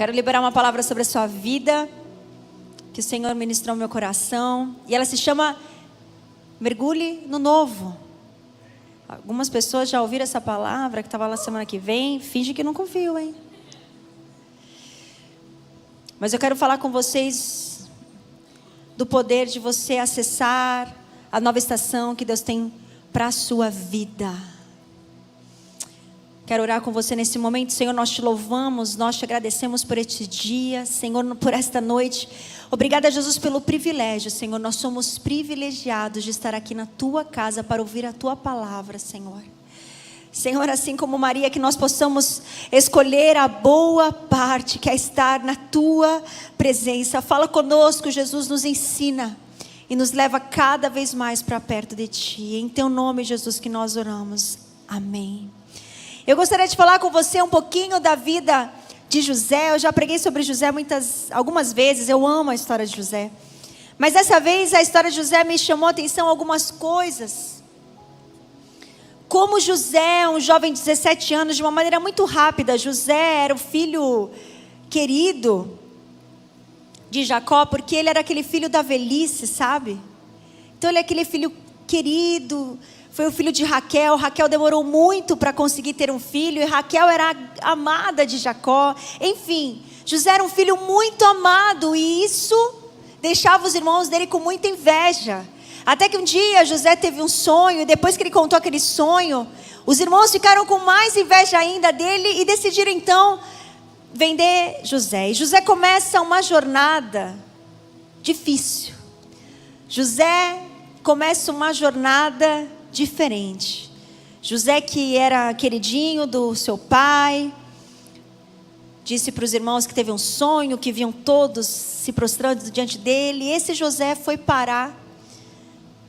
Quero liberar uma palavra sobre a sua vida, que o Senhor ministrou no meu coração. E ela se chama Mergulhe no Novo. Algumas pessoas já ouviram essa palavra, que estava lá semana que vem. Finge que não confio, hein? Mas eu quero falar com vocês do poder de você acessar a nova estação que Deus tem para a sua vida. Quero orar com você nesse momento. Senhor, nós te louvamos, nós te agradecemos por este dia, Senhor, por esta noite. Obrigada, Jesus, pelo privilégio, Senhor. Nós somos privilegiados de estar aqui na tua casa para ouvir a tua palavra, Senhor. Senhor, assim como Maria, que nós possamos escolher a boa parte, que é estar na tua presença. Fala conosco, Jesus, nos ensina e nos leva cada vez mais para perto de ti. Em teu nome, Jesus, que nós oramos. Amém. Eu gostaria de falar com você um pouquinho da vida de José. Eu já preguei sobre José algumas vezes. Eu amo a história de José. Mas dessa vez a história de José me chamou a atenção algumas coisas. Como José, um jovem de 17 anos, de uma maneira muito rápida. José era o filho querido de Jacó, porque ele era aquele filho da velhice, sabe? Então ele é aquele filho querido. Foi o filho de Raquel. Raquel demorou muito para conseguir ter um filho. E Raquel era a amada de Jacó. Enfim, José era um filho muito amado. E isso deixava os irmãos dele com muita inveja. Até que um dia José teve um sonho. E depois que ele contou aquele sonho, os irmãos ficaram com mais inveja ainda dele. E decidiram então vender José. E José começa uma jornada difícil. José começa uma jornada diferente. José, que era queridinho do seu pai, disse para os irmãos que teve um sonho, que viam todos se prostrando diante dele. E esse José foi parar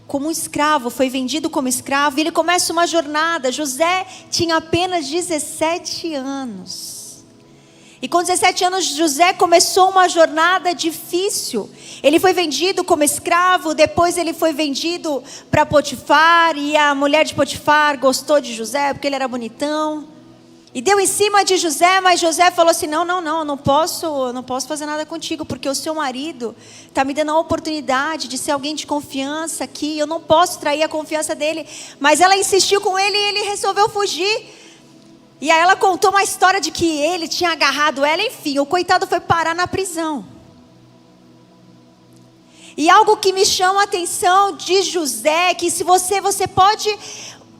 como um escravo, foi vendido como escravo. E ele começa uma jornada. José tinha apenas 17 anos. E com 17 anos, José começou uma jornada difícil. Ele foi vendido como escravo, depois ele foi vendido para Potifar. E a mulher de Potifar gostou de José, porque ele era bonitão. E deu em cima de José, mas José falou assim, não posso fazer nada contigo, porque o seu marido está me dando a oportunidade de ser alguém de confiança aqui. Eu não posso trair a confiança dele. Mas ela insistiu com ele e ele resolveu fugir. E aí ela contou uma história de que ele tinha agarrado ela. Enfim, o coitado foi parar na prisão. E algo que me chama a atenção de José, que se você pode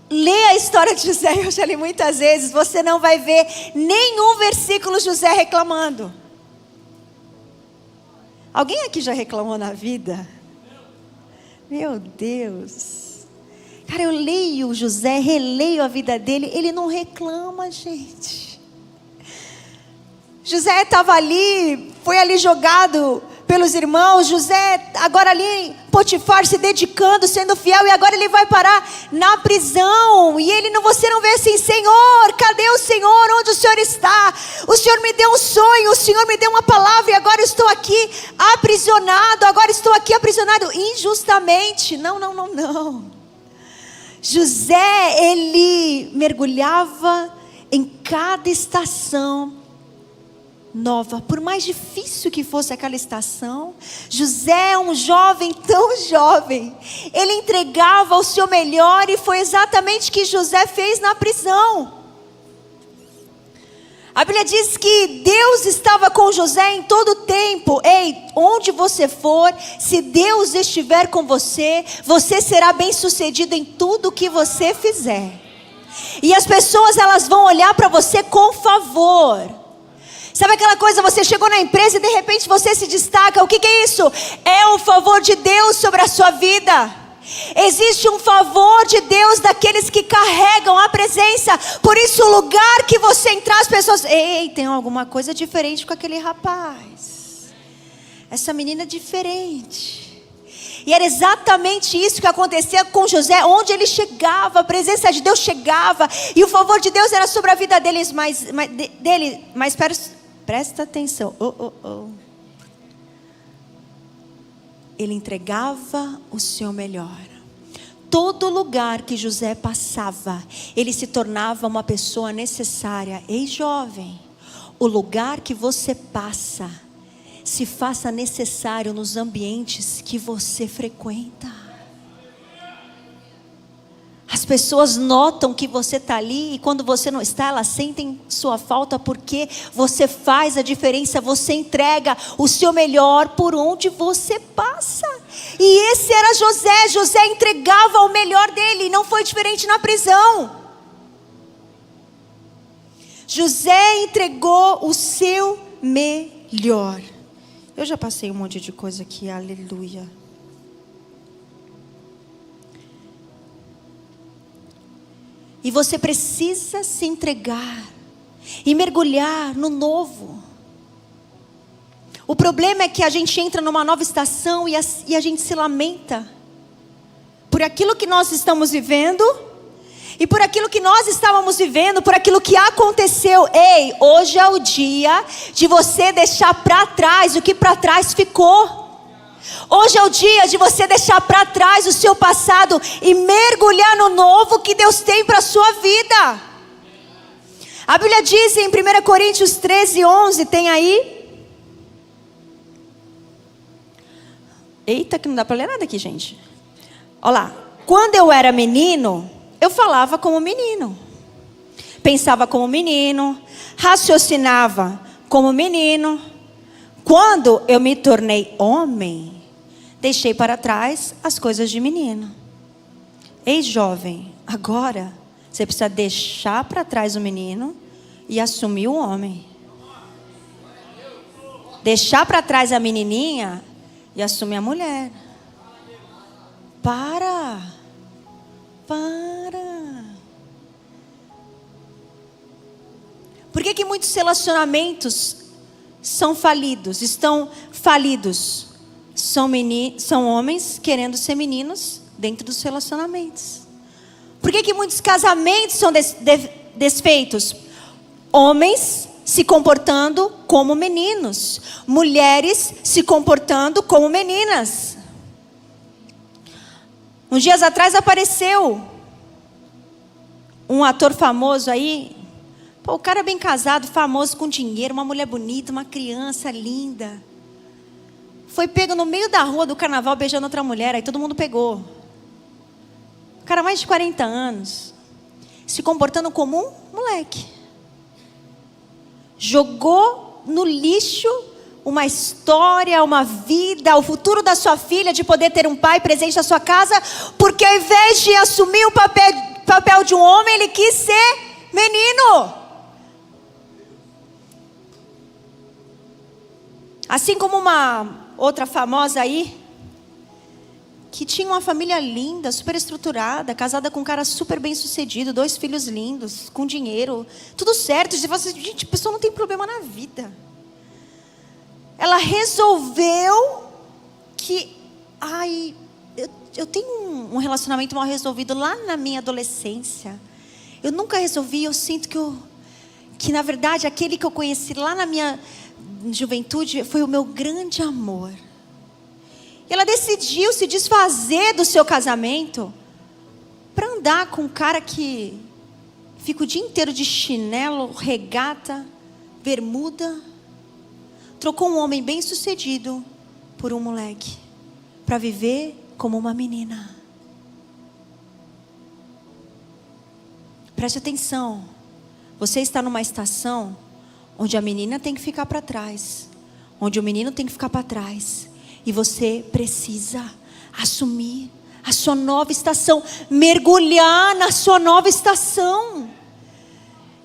ler a história de José, eu já li muitas vezes, você não vai ver nenhum versículo José reclamando. Alguém aqui já reclamou na vida? Meu Deus. Cara, eu leio José, releio a vida dele, ele não reclama, gente. José estava ali, foi ali jogado pelos irmãos. José agora ali, Potifar se dedicando, sendo fiel. E agora ele vai parar na prisão. E você não vê assim, Senhor, cadê o Senhor? Onde o Senhor está? O Senhor me deu um sonho, o Senhor me deu uma palavra. E agora eu estou aqui aprisionado. Agora estou aqui aprisionado injustamente. Não. José, ele mergulhava em cada estação nova, por mais difícil que fosse aquela estação. José é um jovem tão jovem, ele entregava o seu melhor, e foi exatamente o que José fez na prisão. A Bíblia diz que Deus estava com José em todo o tempo. Ei, onde você for, se Deus estiver com você, você será bem sucedido em tudo que você fizer. E as pessoas, elas vão olhar para você com favor. Sabe aquela coisa, você chegou na empresa e de repente você se destaca. O que é isso? É o favor de Deus sobre a sua vida. Existe um favor de Deus daqueles que carregam a presença. Por isso o lugar que você entrar, as pessoas, ei, tem alguma coisa diferente com aquele rapaz. Essa menina é diferente. E era exatamente isso que acontecia com José. Onde ele chegava, a presença de Deus chegava. E o favor de Deus era sobre a vida deles. Mas presta atenção. Ele entregava o seu melhor. Todo lugar que José passava, ele se tornava uma pessoa necessária. Ei, jovem, o lugar que você passa se faça necessário nos ambientes que você frequenta. As pessoas notam que você está ali, e quando você não está, elas sentem sua falta, porque você faz a diferença, você entrega o seu melhor por onde você passa. E esse era José. José entregava o melhor dele, e não foi diferente na prisão. José entregou o seu melhor. Eu já passei um monte de coisa aqui, aleluia. E você precisa se entregar e mergulhar no novo. O problema é que a gente entra numa nova estação e a gente se lamenta por aquilo que nós estamos vivendo e por aquilo que nós estávamos vivendo, por aquilo que aconteceu. Ei, hoje é o dia de você deixar para trás o que para trás ficou. Hoje é o dia de você deixar para trás o seu passado e mergulhar no novo que Deus tem para a sua vida. A Bíblia diz em 1 Coríntios 13:11, tem aí? Eita, que não dá para ler nada aqui, gente. Olha lá. Quando eu era menino, eu falava como menino, pensava como menino, raciocinava como menino. Quando eu me tornei homem, deixei para trás as coisas de menino. Ei, jovem, agora você precisa deixar para trás o menino e assumir o homem. Deixar para trás a menininha e assumir a mulher. Para. Por que muitos relacionamentos são falidos, estão falidos? São homens querendo ser meninos dentro dos relacionamentos. Por que muitos casamentos são desfeitos? Homens se comportando como meninos, mulheres se comportando como meninas. Uns dias atrás apareceu um ator famoso aí. Pô, o cara bem casado, famoso, com dinheiro, uma mulher bonita, uma criança linda. Foi pego no meio da rua do carnaval beijando outra mulher, aí todo mundo pegou. O cara mais de 40 anos, se comportando como um moleque. Jogou no lixo uma história, uma vida, o futuro da sua filha, de poder ter um pai presente na sua casa, porque ao invés de assumir o papel de um homem, ele quis ser menino. Assim como uma outra famosa aí, que tinha uma família linda, super estruturada, casada com um cara super bem sucedido, 2 filhos lindos, com dinheiro, tudo certo. E você, gente, a pessoa não tem problema na vida. Ela resolveu que, eu tenho um relacionamento mal resolvido lá na minha adolescência. Eu nunca resolvi, eu sinto que na verdade aquele que eu conheci lá na minha juventude foi o meu grande amor. E ela decidiu se desfazer do seu casamento para andar com um cara que fica o dia inteiro de chinelo, regata, bermuda. Trocou um homem bem sucedido por um moleque para viver como uma menina. Preste atenção. Você está numa estação onde a menina tem que ficar para trás, onde o menino tem que ficar para trás, e você precisa assumir a sua nova estação, mergulhar na sua nova estação.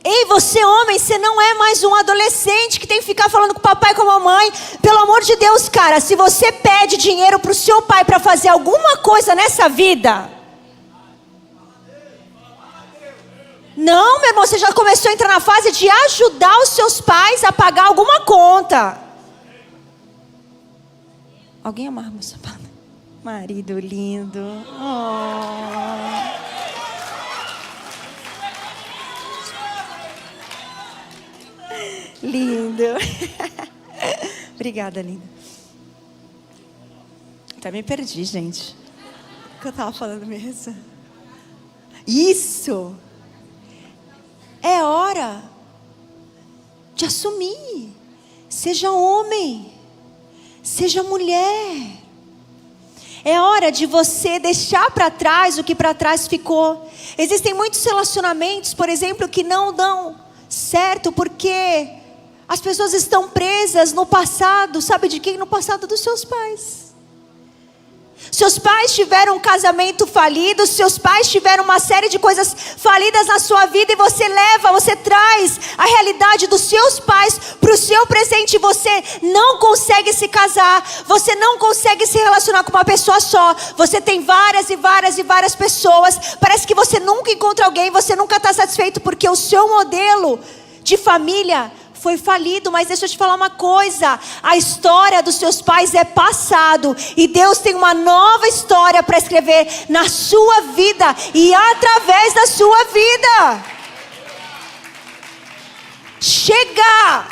Ei, você homem, você não é mais um adolescente que tem que ficar falando com o papai e com a mamãe. Pelo amor de Deus, cara, se você pede dinheiro para o seu pai para fazer alguma coisa nessa vida, não, meu irmão, você já começou a entrar na fase de ajudar os seus pais a pagar alguma conta. Alguém amarra meu sapato? Marido lindo. Oh. Lindo. Obrigada, linda. Até me perdi, gente. O que eu estava falando mesmo? Isso. É hora de assumir. Seja homem, seja mulher. É hora de você deixar para trás o que para trás ficou. Existem muitos relacionamentos, por exemplo, que não dão certo porque as pessoas estão presas no passado. Sabe de quem? No passado dos seus pais. Seus pais tiveram um casamento falido, seus pais tiveram uma série de coisas falidas na sua vida, e você traz a realidade dos seus pais para o seu presente, e você não consegue se casar, você não consegue se relacionar com uma pessoa só, você tem várias e várias e várias pessoas, parece que você nunca encontra alguém, você nunca está satisfeito porque o seu modelo de família foi falido. Mas deixa eu te falar uma coisa, a história dos seus pais é passado, e Deus tem uma nova história para escrever na sua vida e através da sua vida. Chega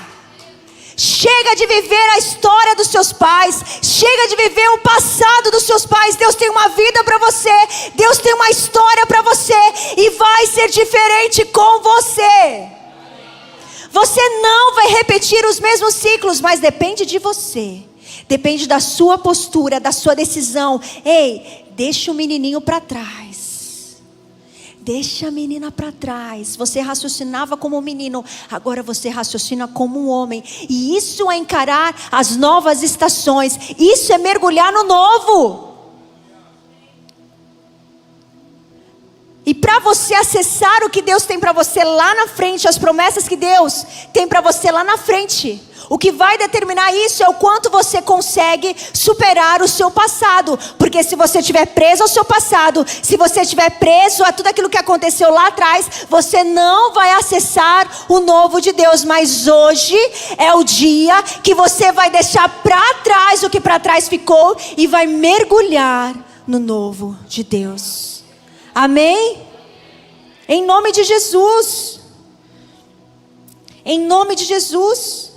de viver a história dos seus pais, chega de viver o passado dos seus pais. Deus tem uma vida para você, Deus tem uma história para você, e vai ser diferente com você. Você não vai repetir os mesmos ciclos, mas depende de você. Depende da sua postura, da sua decisão. Ei, deixa o menininho para trás. Deixa a menina para trás. Você raciocinava como um menino, agora você raciocina como um homem. E isso é encarar as novas estações. Isso é mergulhar no novo. E para você acessar o que Deus tem para você lá na frente, as promessas que Deus tem para você lá na frente, o que vai determinar isso é o quanto você consegue superar o seu passado. Porque se você estiver preso ao seu passado, se você estiver preso a tudo aquilo que aconteceu lá atrás, você não vai acessar o novo de Deus. Mas hoje é o dia que você vai deixar para trás o que para trás ficou e vai mergulhar no novo de Deus. Amém? Em nome de Jesus. Em nome de Jesus.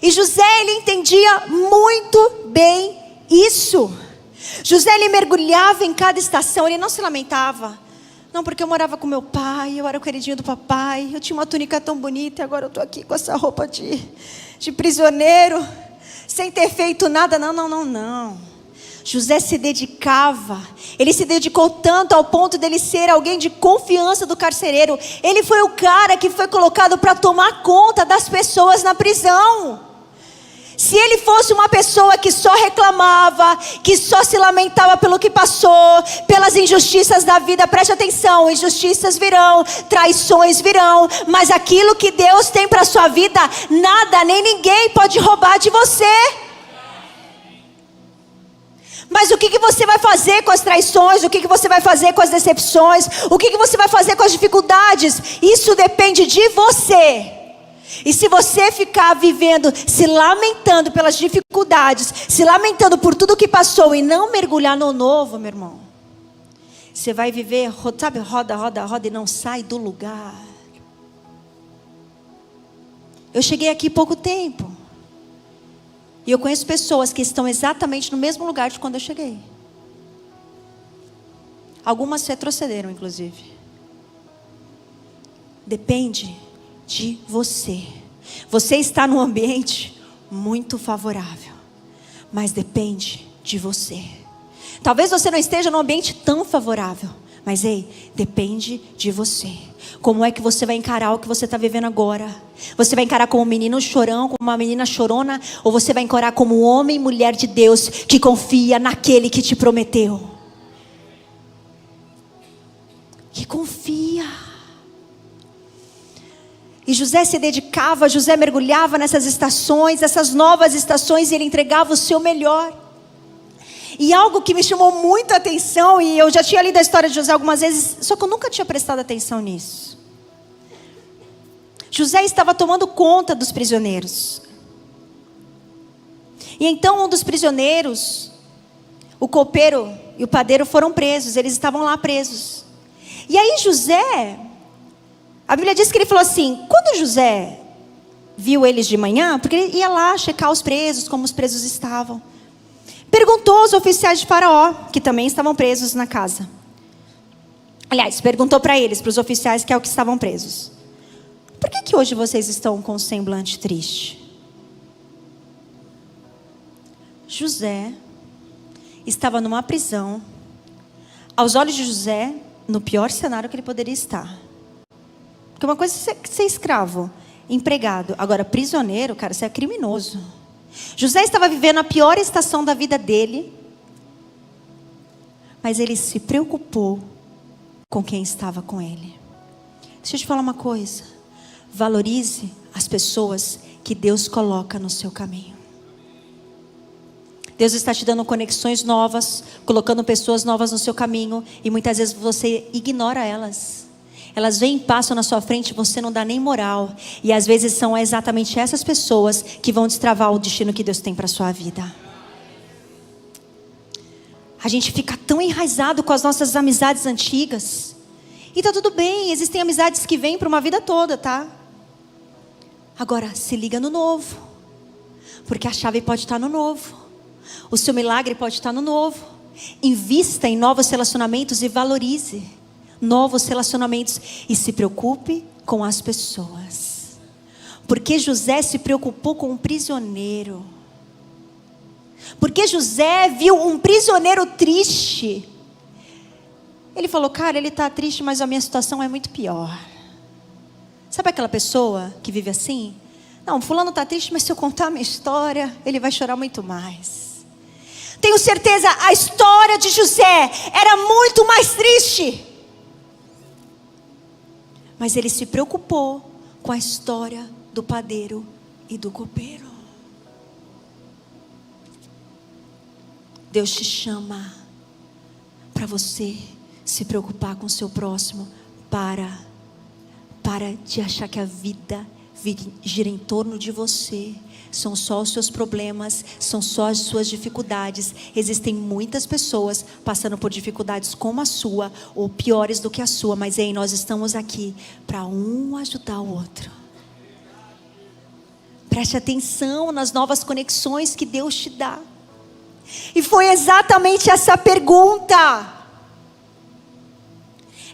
E José, ele entendia muito bem isso. José, ele mergulhava em cada estação, ele não se lamentava. Não, porque eu morava com meu pai, eu era o queridinho do papai, eu tinha uma túnica tão bonita, e agora eu estou aqui com essa roupa de prisioneiro, sem ter feito nada. Não. José se dedicava, ele se dedicou tanto ao ponto dele ser alguém de confiança do carcereiro. Ele foi o cara que foi colocado para tomar conta das pessoas na prisão. Se ele fosse uma pessoa que só reclamava, que só se lamentava pelo que passou, pelas injustiças da vida, preste atenção, injustiças virão, traições virão, mas aquilo que Deus tem para a sua vida, nada nem ninguém pode roubar de você. Mas o que você vai fazer com as traições? O que você vai fazer com as decepções? O que você vai fazer com as dificuldades? Isso depende de você. E se você ficar vivendo, se lamentando pelas dificuldades, se lamentando por tudo que passou e não mergulhar no novo, meu irmão, você vai viver, sabe, roda e não sai do lugar. Eu cheguei aqui há pouco tempo. E eu conheço pessoas que estão exatamente no mesmo lugar de quando eu cheguei. Algumas retrocederam, inclusive. Depende de você. Você está num ambiente muito favorável, mas depende de você. Talvez você não esteja num ambiente tão favorável, mas ei, depende de você. Como é que você vai encarar o que você está vivendo agora? Você vai encarar como um menino chorão, como uma menina chorona? Ou você vai encarar como um homem e mulher de Deus que confia naquele que te prometeu? Que confia. E José se dedicava, José mergulhava nessas estações, essas novas estações, e ele entregava o seu melhor. E algo que me chamou muito a atenção, e eu já tinha lido a história de José algumas vezes, só que eu nunca tinha prestado atenção nisso. José estava tomando conta dos prisioneiros. E então um dos prisioneiros, o copeiro e o padeiro, foram presos. Eles estavam lá presos. E aí José, a Bíblia diz que ele falou assim, quando José viu eles de manhã, porque ele ia lá checar os presos, como os presos estavam, perguntou aos oficiais de Faraó, que também estavam presos na casa. Aliás, perguntou para eles, para os oficiais que estavam presos. Por que hoje vocês estão com um semblante triste? José estava numa prisão. Aos olhos de José, no pior cenário que ele poderia estar. Porque uma coisa é ser escravo, empregado. Agora, prisioneiro, cara, você é criminoso. José estava vivendo a pior estação da vida dele. Mas ele se preocupou com quem estava com ele. Deixa eu te falar uma coisa. Valorize as pessoas que Deus coloca no seu caminho. Deus está te dando conexões novas, colocando pessoas novas no seu caminho, e muitas vezes você ignora elas. Elas vêm e passam na sua frente e você não dá nem moral. E às vezes são exatamente essas pessoas que vão destravar o destino que Deus tem para a sua vida. A gente fica tão enraizado com as nossas amizades antigas. E tá tudo bem, existem amizades que vêm para uma vida toda, tá? Agora, se liga no novo. Porque a chave pode estar no novo. O seu milagre pode estar no novo. Invista em novos relacionamentos e valorize novos relacionamentos. E se preocupe com as pessoas. Porque José se preocupou com um prisioneiro. Porque José viu um prisioneiro triste. Ele falou, cara, ele está triste, mas a minha situação é muito pior. Sabe aquela pessoa que vive assim? Não, fulano está triste, mas se eu contar a minha história, ele vai chorar muito mais. Tenho certeza, a história de José era muito mais triste. Mas ele se preocupou com a história do padeiro e do copeiro. Deus te chama para você se preocupar com o seu próximo. Para de achar que a vida gira em torno de você. São só os seus problemas, são só as suas dificuldades. Existem muitas pessoas passando por dificuldades como a sua, ou piores do que a sua. Mas aí nós estamos aqui para um ajudar o outro. Preste atenção nas novas conexões que Deus te dá. E foi exatamente essa pergunta.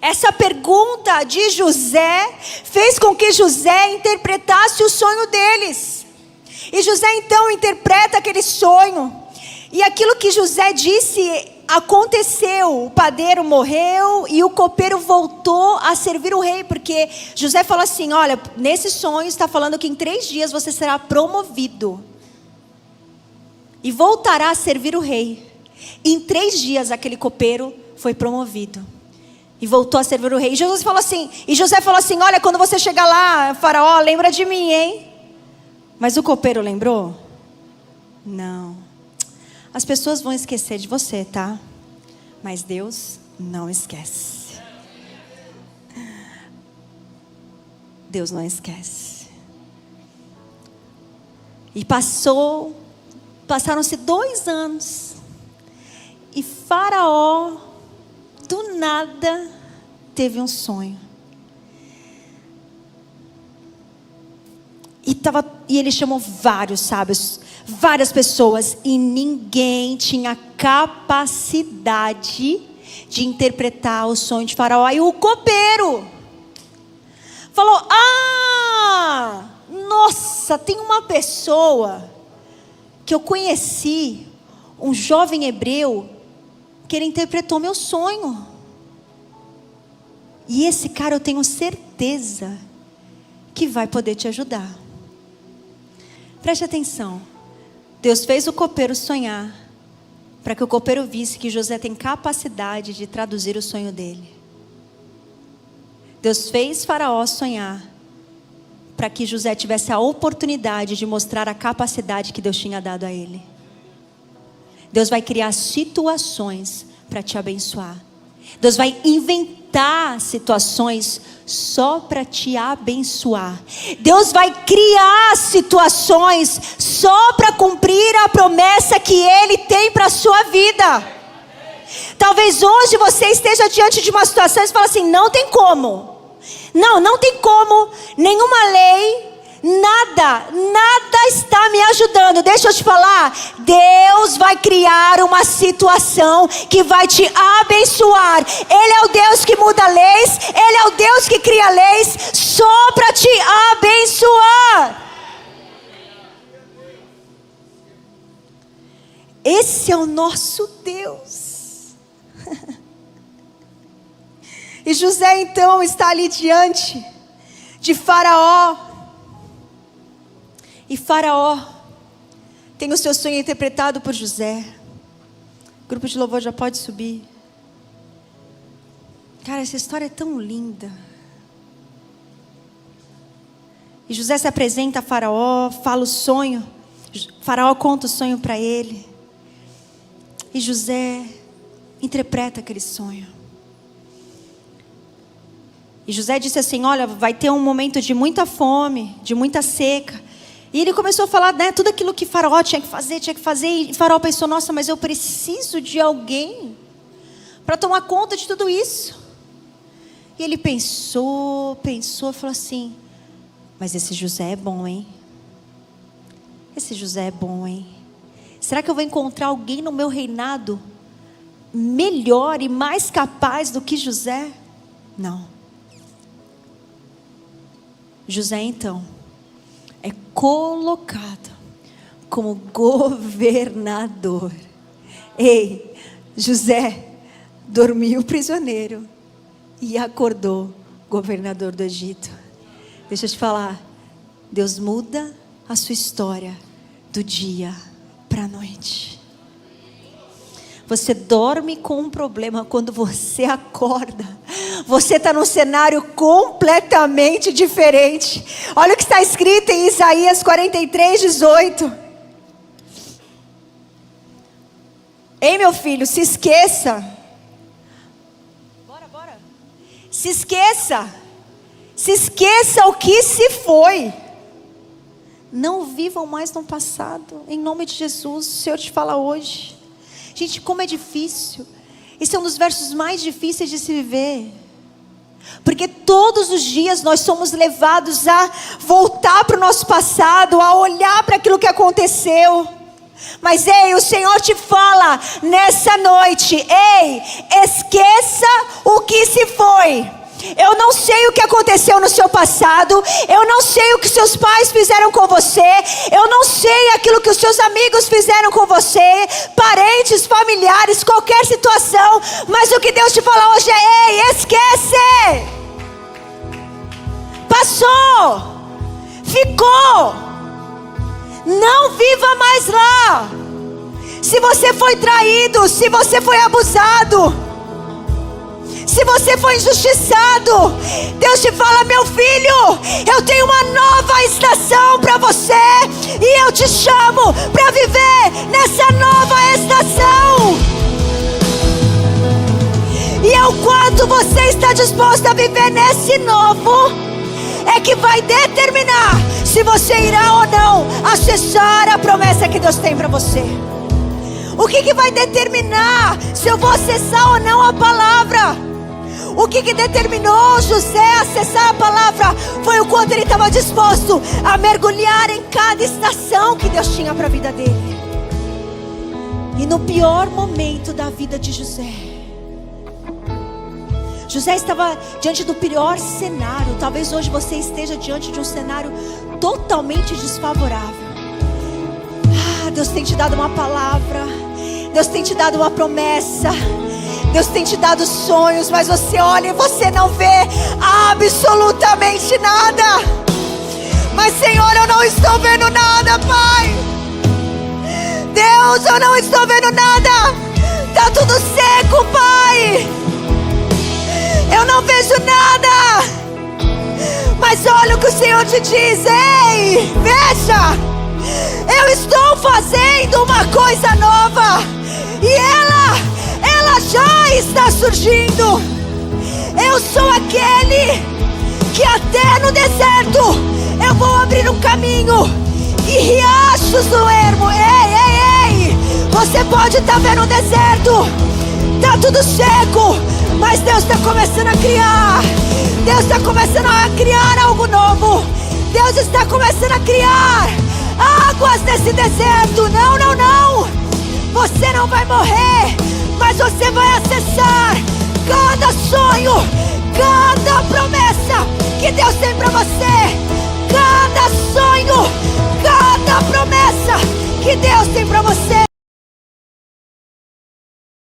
Essa pergunta de José fez com que José interpretasse o sonho deles. E José então interpreta aquele sonho. E aquilo que José disse aconteceu. O padeiro morreu e o copeiro voltou a servir o rei. Porque José falou assim, olha, nesse sonho está falando que em 3 dias você será promovido. E voltará a servir o rei. E em 3 dias aquele copeiro foi promovido. E voltou a servir o rei. E José falou assim, olha, quando você chegar lá, Faraó, lembra de mim, hein? Mas o copeiro lembrou? Não. As pessoas vão esquecer de você, tá? Mas Deus não esquece. Deus não esquece. E passaram-se 2 anos. E Faraó, do nada, teve um sonho. E ele chamou vários sábios, várias pessoas, e ninguém tinha capacidade de interpretar o sonho de Faraó. Aí o copeiro falou, nossa, tem uma pessoa que eu conheci, um jovem hebreu, que ele interpretou meu sonho. E esse cara eu tenho certeza que vai poder te ajudar. Preste atenção. Deus fez o copeiro sonhar, para que o copeiro visse que José tem capacidade de traduzir o sonho dele. Deus fez Faraó sonhar, para que José tivesse a oportunidade de mostrar a capacidade que Deus tinha dado a ele. Deus vai criar situações para te abençoar. Deus vai inventar situações só para te abençoar. Deus vai criar situações só para cumprir a promessa que Ele tem para a sua vida. Talvez hoje você esteja diante de uma situação e você fala assim, não tem como. Não tem como, nenhuma lei, nada está me me ajudando. Deixa eu te falar. Deus vai criar uma situação que vai te abençoar. Ele é o Deus que muda leis. Ele é o Deus que cria leis só para te abençoar. Esse é o nosso Deus. E José então está ali diante de Faraó. E Faraó tem o seu sonho interpretado por José. O grupo de louvor já pode subir. Cara, essa história é tão linda. E José se apresenta a Faraó, fala o sonho. Faraó conta o sonho para ele. E José interpreta aquele sonho. E José disse assim: olha, vai ter um momento de muita fome, de muita seca. E ele começou a falar, né, tudo aquilo que Faraó tinha que fazer. E Faraó pensou: nossa, mas eu preciso de alguém para tomar conta de tudo isso. E ele pensou, falou assim: mas esse José é bom, hein? Esse José é bom, hein? Será que eu vou encontrar alguém no meu reinado melhor e mais capaz do que José? Não. José então é colocado como governador. Ei, José dormiu prisioneiro e acordou governador do Egito. Deixa eu te falar, Deus muda a sua história do dia para a noite. Você dorme com um problema, quando você acorda, você está num cenário completamente diferente. Olha o que está escrito em Isaías 43:18. Ei, meu filho, se esqueça. Bora. Se esqueça o que se foi. Não vivam mais no passado. Em nome de Jesus, o Senhor te fala hoje. Gente, como é difícil. Esse é um dos versos mais difíceis de se viver. Porque todos os dias nós somos levados a voltar para o nosso passado, a olhar para aquilo que aconteceu. Mas ei, o Senhor te fala nessa noite: ei, esqueça o que se foi. Eu não sei o que aconteceu no seu passado. Eu não sei o que seus pais fizeram com você. Eu não sei aquilo que os seus amigos fizeram com você. Parentes, familiares, qualquer situação. Mas o que Deus te fala hoje é: ei, esquece. Passou. Ficou. Não viva mais lá. Se você foi traído, se você foi abusado, se você foi injustiçado, Deus te fala: meu filho, eu tenho uma nova estação para você. E eu te chamo para viver nessa nova estação. E é o quanto você está disposto a viver nesse novo é que vai determinar se você irá ou não acessar a promessa que Deus tem para você. O que vai determinar se eu vou acessar ou não a palavra? O que determinou José acessar a palavra foi o quanto ele estava disposto a mergulhar em cada estação que Deus tinha para a vida dele. E no pior momento da vida de José, José estava diante do pior cenário. Talvez hoje você esteja diante de um cenário totalmente desfavorável. Deus tem te dado uma palavra, Deus tem te dado uma promessa, Deus tem te dado sonhos, mas você olha e você não vê absolutamente nada. Mas Senhor, eu não estou vendo nada, Pai. Deus, eu não estou vendo nada. Está tudo seco, Pai. Eu não vejo nada. Mas olha o que o Senhor te diz: ei, veja, eu estou fazendo uma coisa nova. E ela já está surgindo. Eu sou aquele que até no deserto eu vou abrir um caminho e riachos no ermo. Ei, você pode estar vendo o deserto, está tudo seco, mas Deus está começando a criar. Deus está começando a criar algo novo. Deus está começando a criar águas nesse deserto. Não, não, não. Você não vai morrer, mas você vai acessar cada sonho, cada promessa que Deus tem para você. Cada sonho, cada promessa que Deus tem para você.